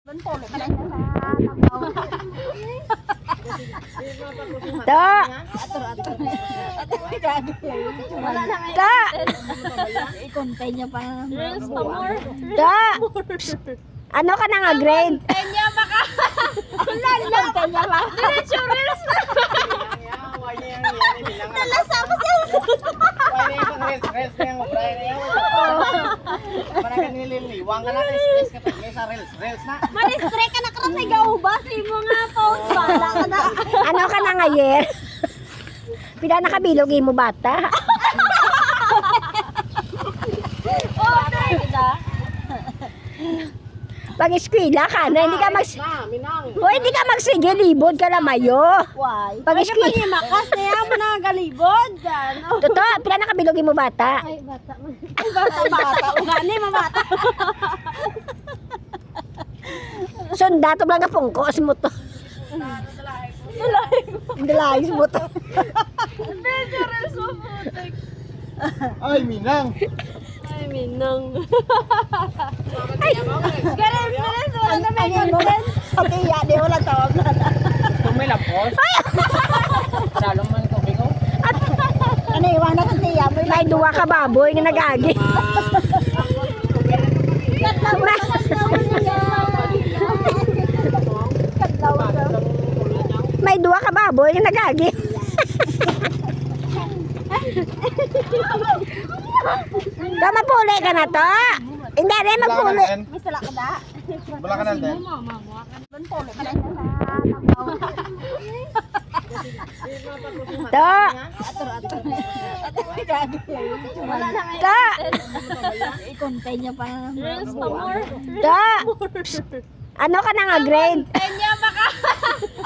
Da. Da. I-contain niya pa na. Da. Ano ka na nga grade? Kanya baka. Lala. Kanya ba? Diretso reels na. Nalasa ko siya. Manistre ka na karon may gaubas imo nga post bala ka na. Ano ka na nga yer? Pila nakabilog mo bata? Oh, na. Pag eskwela ka na, hindi ka hindi ka magsige, libod ka na mayo. Why? Pag eskwela. Pag makas na yan mo na galibod. Ano? Totoo, pila nakabilog mo bata? Ay, bata. Bata. Ugani, mamata. Sundato lang ka pungkos mo to. Dalayos mo to. Medyo reels mo putik. Ay, Minang! Ay, minang. Gares. Ano ba yun? Pati yan, di wala tawag na. Kung may lapos, salong man ito, Bingo. Ano, iwanan ka siya. May duwa ka baboy nga nagagi. May duwa ka baboy nga nagagi. Ka mapuli ka na to. Hindi rin magpuli. Masala ka da. Wala ka nan din. To. To. I-contain niya pa na. Reels pa more. To. Ano ka na nga grade? Kanya baka.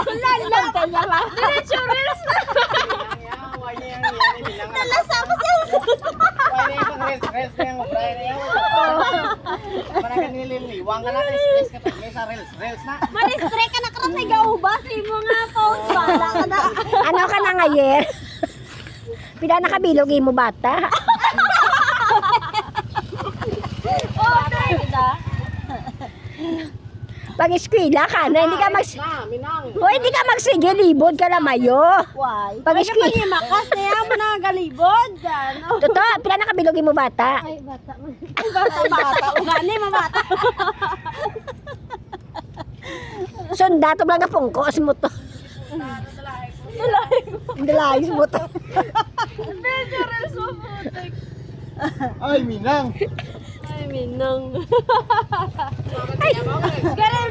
Lala. Kanya ba? Diretso reels na. Nalasa ko siya. Manistre ka na karon may gaubas imo nga post bala ka na. Ano ka na nga yer? Pila nakabilog mo bata? Oh, na. Pag eskwela ka na, hindi ka hindi ka magsige, libod ka na mayo. Why? Pag eskwela. Makas na yan mo na galibod. Ano? Totoo, pila nakabilog mo bata? Ay, bata. Bata. Ugani, mamata. Sundato lang ka pungkos mo to. Dalayos mo to. Medyo reels mo putik. Ay, Minang! Ay, minang.